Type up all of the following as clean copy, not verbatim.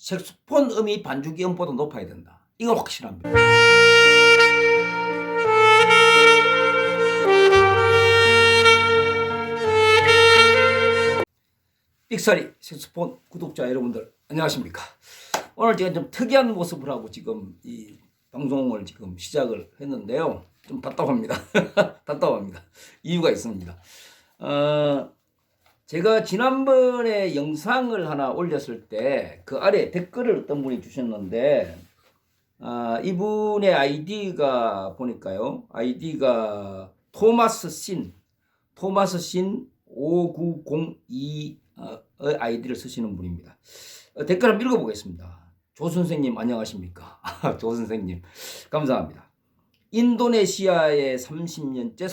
색소폰 음이 반주기 음보다 높아야 된다. 이건 확실합니다. 삑사리 색소폰 구독자 여러분들 안녕하십니까. 오늘 제가 좀 특이한 모습을 하고 지금 이 방송을 지금 시작을 했는데요. 좀 답답합니다. 답답합니다. 이유가 있습니다. 제가 지난번에 영상을 하나 올렸을 때 그 아래 댓글을 어떤 분이 주셨는데 이분의 아이디가 보니까요. 아이디가 토마스 신 5902의 아이디를 쓰시는 분입니다. 댓글 한번 읽어보겠습니다. 조 선생님 안녕하십니까? 조 선생님 감사합니다. 인도네시아에 30년째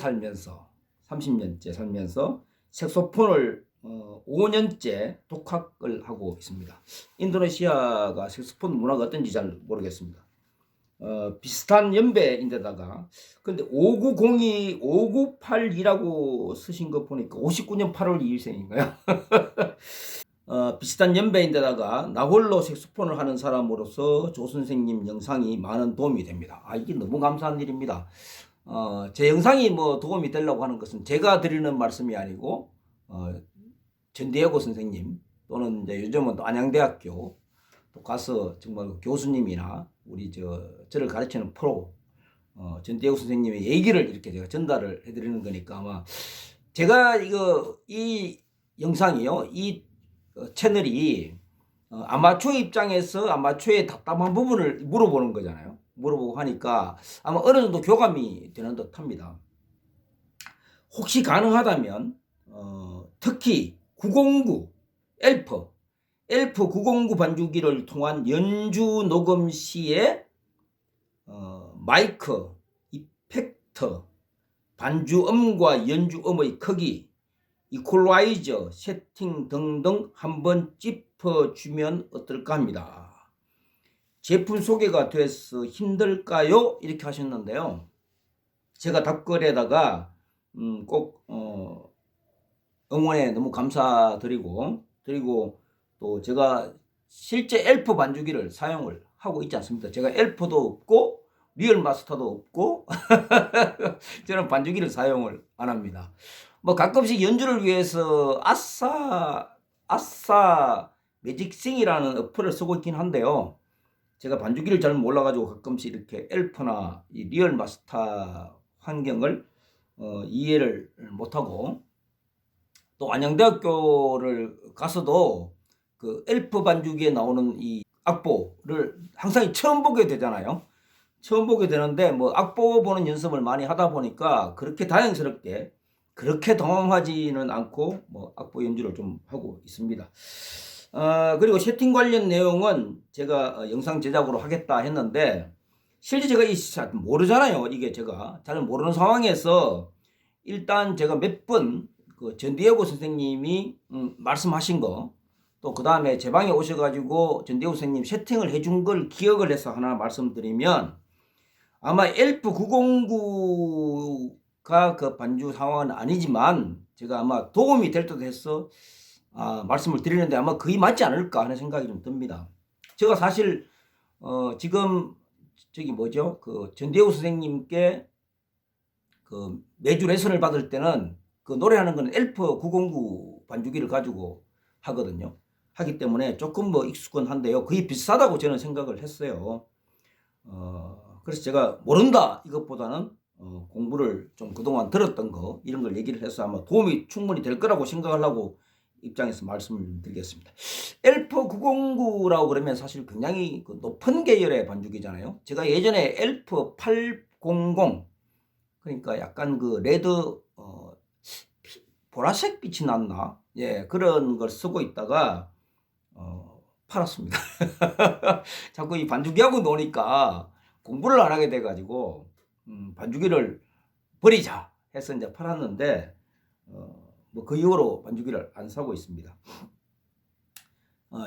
살면서 색소폰을 5년째 독학을 하고 있습니다. 인도네시아가 색소폰 문화가 어떤지 잘 모르겠습니다. 비슷한 연배인데다가 근데 5902, 5982라고 쓰신 거 보니까 59년 8월 2일생인가요? 비슷한 연배인데다가 나 홀로 색소폰을 하는 사람으로서 조 선생님 영상이 많은 도움이 됩니다. 이게 너무 감사한 일입니다. 제 영상이 뭐 도움이 되려고 하는 것은 제가 드리는 말씀이 아니고 전대여고 선생님 또는 이제 요즘은 또 안양대학교 또 가서 정말 교수님이나 우리 저를 가르치는 프로 전대여고 선생님의 얘기를 이렇게 제가 전달을 해드리는 거니까 아마 제가 이 영상이요 이 채널이 아마추어 입장에서 아마추어의 답답한 부분을 물어보는 거잖아요. 물어보고 하니까 아마 어느 정도 교감이 되는 듯 합니다. 혹시 가능하다면 특히 909 엘프 909 반주기를 통한 연주 녹음 시에 마이크, 이펙터, 반주음과 연주음의 크기, 이퀄라이저, 세팅 등등 한번 짚어주면 어떨까 합니다. 제품 소개가 돼서 힘들까요? 이렇게 하셨는데요. 제가 답글에다가 꼭 응원에 너무 감사드리고 그리고 또 제가 실제 엘프 반주기를 사용을 하고 있지 않습니다. 제가 엘프도 없고 리얼 마스터도 없고 저는 반주기를 사용을 안 합니다. 뭐 가끔씩 연주를 위해서 아싸 매직싱이라는 어플을 쓰고 있긴 한데요. 제가 반주기를 잘 몰라가지고 가끔씩 이렇게 엘프나 이 리얼 마스터 환경을 이해를 못하고 또 안양대학교를 가서도 그 엘프 반주기에 나오는 이 악보를 항상 처음 보게 되잖아요. 처음 보게 되는데 뭐 악보 보는 연습을 많이 하다 보니까 그렇게 다행스럽게 그렇게 당황하지는 않고 뭐 악보 연주를 좀 하고 있습니다. 그리고 세팅 관련 내용은 제가 영상 제작으로 하겠다 했는데 실제 제가 모르잖아요. 이게 제가 잘 모르는 상황에서 일단 제가 몇 번 그 전대여고 선생님이 말씀하신 거 또 그 다음에 제 방에 오셔가지고 전대여고 선생님 세팅을 해준 걸 기억을 해서 하나 말씀드리면 아마 엘프 909가 그 반주 상황은 아니지만 제가 아마 도움이 될 듯 해서 말씀을 드리는데 아마 거의 맞지 않을까 하는 생각이 좀 듭니다. 제가 사실 지금 그 전대우 선생님께 그 매주 레슨을 받을 때는 그 노래하는 건 엘프 909 반주기를 가지고 하거든요. 하기 때문에 조금 뭐 익숙은 한데요. 거의 비슷하다고 저는 생각을 했어요. 그래서 제가 모른다 이것보다는 공부를 좀 그동안 들었던 거 이런 걸 얘기를 해서 아마 도움이 충분히 될 거라고 생각하려고 입장에서 말씀을 드리겠습니다. 엘프 909라고 그러면 사실 굉장히 그 높은 계열의 반주기잖아요. 제가 예전에 엘프 800 그러니까 약간 그 레드 보라색 빛이 났나? 예, 그런 걸 쓰고 있다가 팔았습니다. 자꾸 이 반주기하고 노니까 공부를 안 하게 돼가지고 반주기를 버리자 해서 이제 팔았는데 뭐 그 이후로 반주기를 안 사고 있습니다.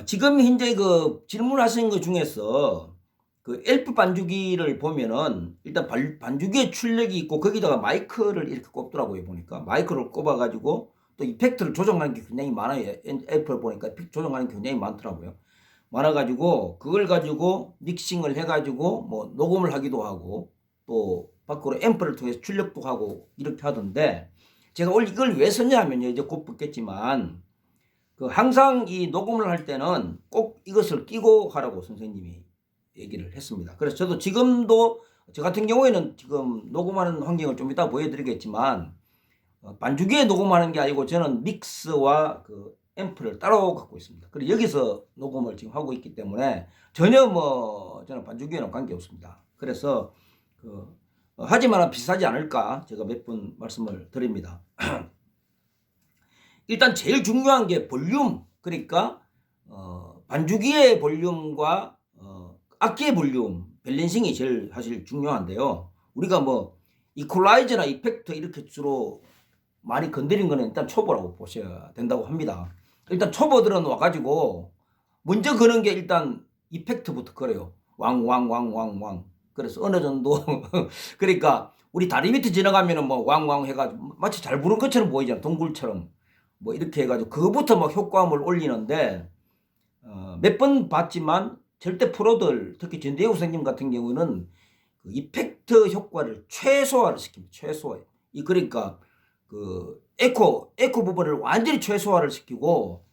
지금 현재 그 질문하신 것 중에서 그 엘프 반주기를 보면은 일단 반주기에 출력이 있고 거기다가 마이크를 이렇게 꼽더라고요. 보니까 마이크를 꼽아가지고 또 이펙트를 조정하는 게 굉장히 많아요. 엘프를 보니까 조정하는 게 굉장히 많더라고요. 많아가지고 그걸 가지고 믹싱을 해가지고 뭐 녹음을 하기도 하고 또 밖으로 앰프를 통해서 출력도 하고 이렇게 하던데, 제가 원래 이걸 왜 썼냐 하면요, 이제 곧 붙겠지만 그 항상 이 녹음을 할 때는 꼭 이것을 끼고 하라고 선생님이 얘기를 했습니다. 그래서 저도 지금도 저 같은 경우에는 지금 녹음하는 환경을 좀 이따 보여드리겠지만 반주기에 녹음하는 게 아니고 저는 믹스와 그 앰프를 따로 갖고 있습니다. 그리고 여기서 녹음을 지금 하고 있기 때문에 전혀 뭐 저는 반주기에는 관계 없습니다. 그래서 하지만 비슷하지 않을까 제가 몇 번 말씀을 드립니다. 일단 제일 중요한 게 볼륨, 그러니까 반주기의 볼륨과 악기의 볼륨 밸런싱이 제일 사실 중요한데요. 우리가 뭐 이퀄라이저나 이펙터 이렇게 주로 많이 건드린 거는 일단 초보라고 보셔야 된다고 합니다. 일단 초보들은 와가지고 먼저 거는 게 일단 이펙트부터 걸어요. 왕왕왕왕왕. 그래서 어느 정도 그러니까 우리 다리 밑에 지나가면은 뭐 왕왕 해가지고 마치 잘 부른 것처럼 보이잖아. 동굴처럼 뭐 이렇게 해가지고 그거부터 막 효과음을 올리는데 몇 번 봤지만 절대 프로들, 특히 전대우 선생님 같은 경우는 그 이펙트 효과를 최소화를 시킵니다. 최소화. 그러니까 그 에코 부분을 완전히 최소화를 시키고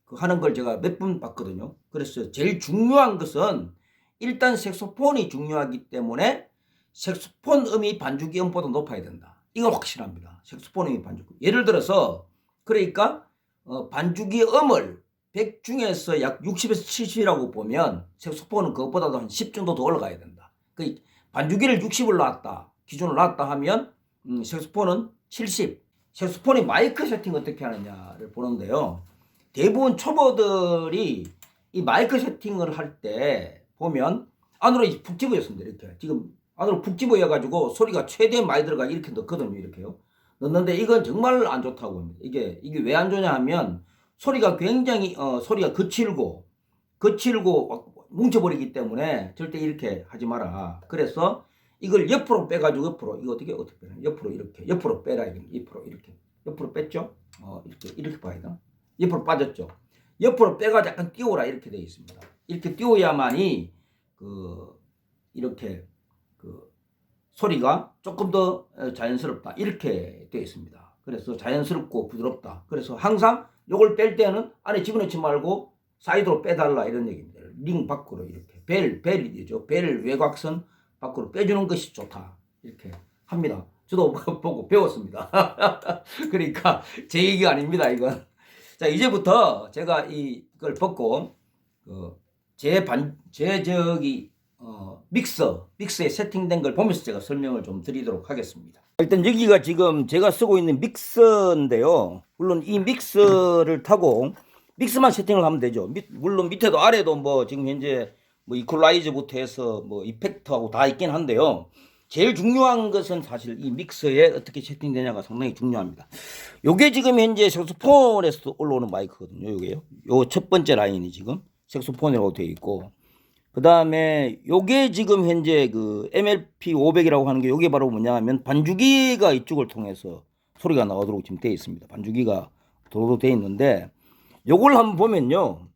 그 하는 걸 제가 몇 번 봤거든요. 그래서 제일 중요한 것은 일단 색소폰이 중요하기 때문에 색소폰 음이 반주기 음보다 높아야 된다. 이건 확실합니다. 색소폰 음이 반주기. 예를 들어서 그러니까 반주기 음을 100 중에서 약 60에서 70이라고 보면 색소폰은 그것보다도 한 10 정도 더 올라가야 된다. 그 반주기를 60을 놨다, 기준을 놨다 하면 색소폰은 70. 색소폰이 마이크 세팅 어떻게 하느냐를 보는데요. 대부분 초보들이 이 마이크 세팅을 할 때 보면 안으로 푹 집어였습니다. 이렇게 지금 안으로 푹 집어여가지고 소리가 최대한 많이 들어가 이렇게 넣거든요. 이렇게요. 넣는데 이건 정말 안 좋다고 합니다. 이게 왜 안 좋냐 하면 소리가 굉장히 소리가 거칠고 뭉쳐버리기 때문에 절대 이렇게 하지 마라. 그래서 이걸 옆으로 빼가지고 이거 어떻게 빼냐? 옆으로 이렇게 옆으로 빼라. 옆으로 뺐죠? 이렇게 봐야 되나? 옆으로 빠졌죠? 옆으로 빼가지고 약간 띄워라 이렇게 되어 있습니다. 이렇게 띄워야만이 이렇게 소리가 조금 더 자연스럽다 이렇게 되어 있습니다. 그래서 자연스럽고 부드럽다. 그래서 항상 요걸 뺄 때는 안에 집어넣지 말고 사이드로 빼달라 이런 얘기입니다. 링 밖으로 이렇게 벨이죠. 벨 외곽선 밖으로 빼주는 것이 좋다 이렇게 합니다. 저도 보고 배웠습니다. 그러니까 제 얘기가 아닙니다 이건. 자, 이제부터 제가 이걸 벗고 믹서에 세팅된 걸 보면서 제가 설명을 좀 드리도록 하겠습니다. 일단 여기가 지금 제가 쓰고 있는 믹서인데요. 물론 이 믹서를 타고 믹스만 세팅을 하면 되죠. 물론 밑에도 아래도 뭐 지금 현재 뭐 이퀄라이저부터 해서 뭐 이펙트하고 다 있긴 한데요. 제일 중요한 것은 사실 이 믹서에 어떻게 세팅되냐가 상당히 중요합니다. 요게 지금 현재 색소폰에서 올라오는 마이크거든요. 요게요. 요 첫 번째 라인이 지금 색소폰이라고 되어 있고, 그 다음에 요게 지금 현재 그 MLP 500이라고 하는 게 요게 바로 뭐냐 하면 반주기가 이쪽을 통해서 소리가 나오도록 지금 되어 있습니다. 반주기가 도로 되어 있는데 요걸 한번 보면요.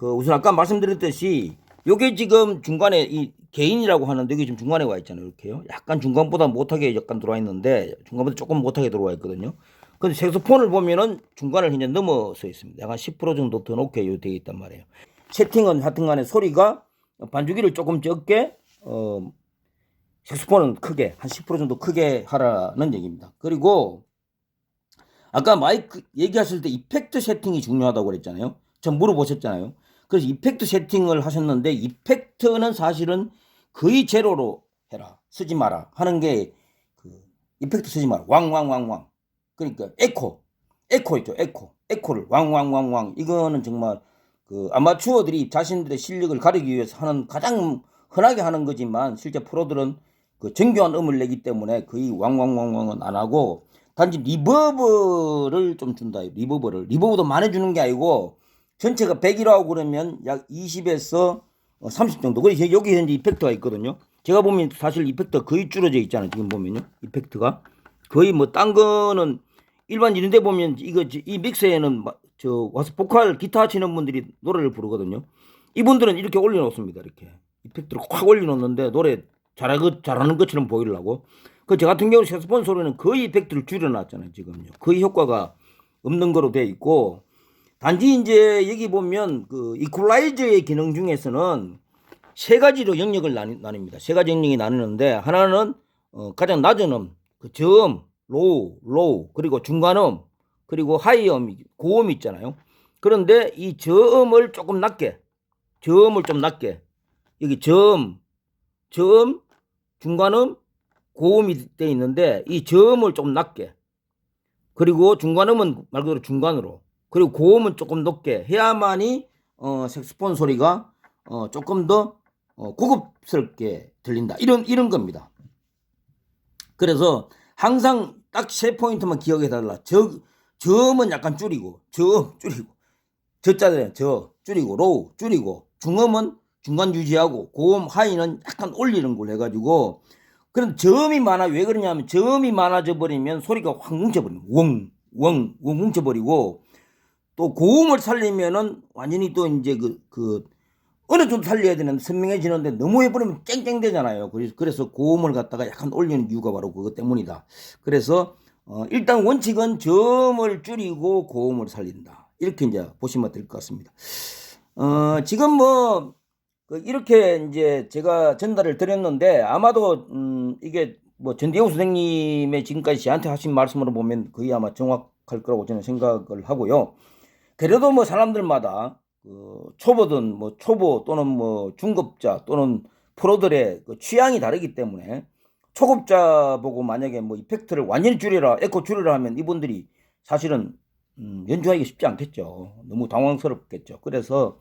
우선 아까 말씀드렸듯이 요게 지금 중간에 이 개인이라고 하는데 여기 지금 중간에 와 있잖아요. 이렇게요. 약간 중간보다 못하게 약간 들어와 있는데 중간보다 조금 못하게 들어와 있거든요. 근데 색소폰을 보면은 중간을 그냥 넘어서 있습니다. 약간 10% 정도 더 높게 되어 있단 말이에요. 세팅은 하여튼 간에 소리가 반주기를 조금 적게 색소폰은 크게 한 10% 정도 크게 하라는 얘기입니다. 그리고 아까 마이크 얘기하실 때 이펙트 세팅이 중요하다고 그랬잖아요. 전 물어보셨잖아요. 그래서 이펙트 세팅을 하셨는데 이펙트는 사실은 거의 제로로 해라. 쓰지 마라. 하는 게 이펙트 쓰지 마라. 왕왕왕왕. 그러니까 에코 있죠. 에코를 왕왕왕왕. 이거는 정말 아마추어들이 자신들의 실력을 가리기 위해서 하는 가장 흔하게 하는 거지만 실제 프로들은 정교한 음을 내기 때문에 거의 왕왕왕왕은 안 하고 단지 리버브를 좀 준다. 리버브도 많이 주는 게 아니고 전체가 100이라고 그러면 약 20에서 30 정도. 그래서 여기 현재 이펙트가 있거든요. 제가 보면 사실 이펙트가 거의 줄어져 있잖아요. 지금 보면요. 이펙트가 거의 뭐 딴 거는 일반 이런 데 보면 이 믹서에는 와서 보컬 기타 치는 분들이 노래를 부르거든요. 이분들은 이렇게 올려놓습니다. 이렇게 이펙트를 확 올려놓는데 노래 잘하는 것처럼 보이려고. 그 저 같은 경우 색소폰 소리는 거의 이펙트를 줄여놨잖아요. 지금요. 거의 효과가 없는 거로 돼 있고, 단지 이제 여기 보면 그 이퀄라이저의 기능 중에서는 세 가지로 영역을 나뉩니다. 세 가지 영역이 나누는데, 하나는 가장 낮은 음, 그 저음, 로우, 그리고 중간음, 그리고 하이음, 고음 있잖아요. 그런데 이 저음을 좀 낮게, 여기 저음, 중간음, 고음이 돼 있는데 이 저음을 좀 낮게, 그리고 중간음은 말 그대로 중간으로, 그리고 고음은 조금 높게 해야만이 색소폰 소리가 조금 더 고급스럽게 들린다. 이런 겁니다. 그래서 항상 딱 세 포인트만 기억해 달라. 저음은 약간 줄이고, 저자잖아요. 줄이고, 로우 줄이고, 중음은 중간 유지하고, 고음 하이는 약간 올리는 걸 해가지고. 그럼 저음이 많아. 왜 그러냐면 저음이 많아져 버리면 소리가 확 뭉쳐버립니다. 웡 뭉쳐버리고, 또 고음을 살리면은 완전히 또 이제 어느 정도 살려야 되는데 선명해지는데 너무 해버리면 쨍쨍되잖아요. 그래서 고음을 갖다가 약간 올리는 이유가 바로 그것 때문이다. 그래서 일단 원칙은 저음을 줄이고 고음을 살린다. 이렇게 이제 보시면 될 것 같습니다. 지금 이렇게 이제 제가 전달을 드렸는데, 아마도 이게 전대웅 선생님의 지금까지 저한테 하신 말씀으로 보면 거의 아마 정확할 거라고 저는 생각을 하고요. 그래도 사람들마다 초보든 초보 또는 중급자 또는 프로들의 취향이 다르기 때문에, 초급자 보고 만약에 이펙트를 완전히 줄여라, 에코 줄여라 하면 이분들이 사실은 연주하기 쉽지 않겠죠. 너무 당황스럽겠죠. 그래서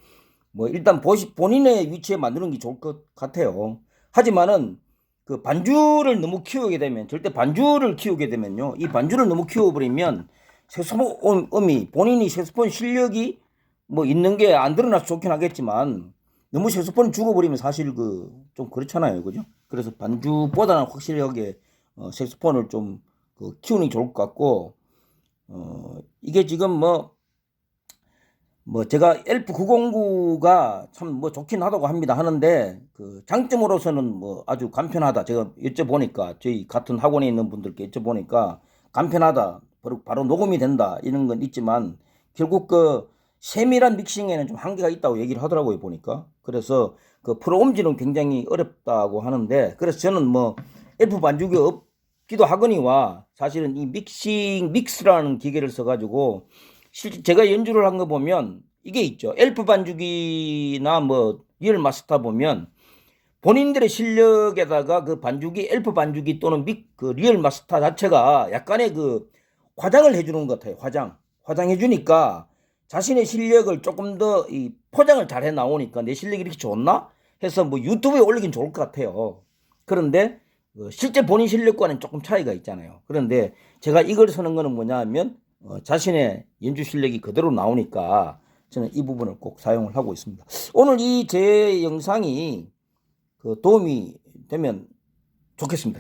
일단 본인의 위치에 만드는 게 좋을 것 같아요. 하지만은 그 반주를 너무 키우게 되면, 절대 반주를 키우게 되면요, 이 반주를 너무 키워버리면 색소폰이, 본인이 색소폰 실력이 있는 게 안 드러나서 좋긴 하겠지만, 너무 색소폰이 죽어버리면 사실 좀 그렇잖아요. 그죠? 그래서 반주보다는 확실하게 색소폰을 좀 키우는 게 좋을 것 같고, 이게 지금 제가 엘프 909가 참 좋긴 하다고 합니다. 하는데 그 장점으로서는 아주 간편하다. 제가 여쭤보니까, 저희 같은 학원에 있는 분들께 여쭤보니까 간편하다, 바로 녹음이 된다, 이런 건 있지만 결국 세밀한 믹싱에는 좀 한계가 있다고 얘기를 하더라고요, 보니까. 그래서 프로 음질은 굉장히 어렵다고 하는데, 그래서 저는 엘프 반주기 없기도 하거니와, 사실은 이 믹스라는 기계를 써가지고 실제 제가 연주를 한 거 보면 이게 있죠. 엘프 반주기나 리얼 마스터 보면 본인들의 실력에다가 그 반주기, 엘프 반주기 또는 리얼 마스터 자체가 약간의 화장을 해주는 것 같아요. 화장해주니까 자신의 실력을 조금 더 포장을 잘 해 나오니까, 내 실력이 이렇게 좋나 해서 유튜브에 올리긴 좋을 것 같아요. 그런데 실제 본인 실력과는 조금 차이가 있잖아요. 그런데 제가 이걸 쓰는 거는 뭐냐 하면 자신의 연주 실력이 그대로 나오니까 저는 이 부분을 꼭 사용을 하고 있습니다. 오늘 제 영상이 도움이 되면 좋겠습니다.